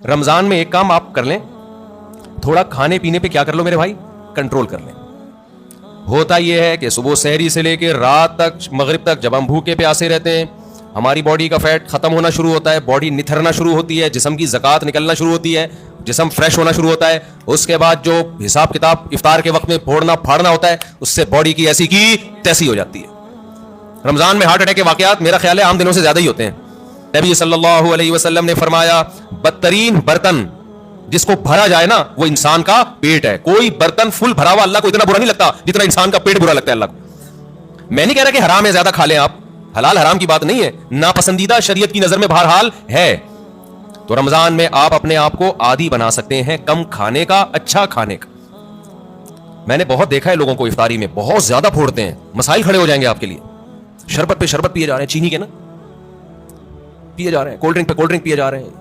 रमजान में एक काम आप कर लें, थोड़ा खाने पीने पे क्या कर लो मेरे भाई, कंट्रोल कर लें। होता यह है कि सुबह सहरी से लेकर रात तक, मगरिब तक, जब हम भूखे प्यासे रहते हैं, हमारी बॉडी का फैट खत्म होना शुरू होता है, बॉडी निथरना शुरू होती है, जिस्म की ज़कात निकलना शुरू होती है, जिस्म फ्रेश होना शुरू होता है। उसके बाद जो हिसाब किताब इफ्तार के वक्त में फोड़ना फाड़ना होता है, उससे बॉडी की ऐसी की तैसी हो जाती है। रमजान में हार्ट अटैक के वाकयात मेरा ख्याल है आम दिनों से ज्यादा ही होते हैं। नबी सल्लल्लाहु अलैहि वसल्लम ने फरमाया, बदतरीन बर्तन जिसको भरा जाए ना, वो इंसान का पेट है। कोई बर्तन फुल भरा हुआ अल्लाह को इतना बुरा नहीं लगता जितना इंसान का पेट बुरा लगता है अल्लाह को। मैं नहीं कह रहा कि हराम है ज्यादा खा लें आप, हलाल हराम की बात नहीं है, नापसंदीदा शरीयत की नजर में बहरहाल है। तो रमजान में आप अपने आप को आदी बना सकते हैं कम खाने का, अच्छा खाने का। मैंने बहुत देखा है लोगों को इफ्तारी में बहुत ज्यादा फोड़ते हैं, मसाइल खड़े हो जाएंगे आपके लिए। शरबत पे शरबत पिए जा रहे हैं, चीनी के ना पिए जा रहे हैं, कोल्ड ड्रिंक पे कोल्ड ड्रिंक पिए जा रहे हैं,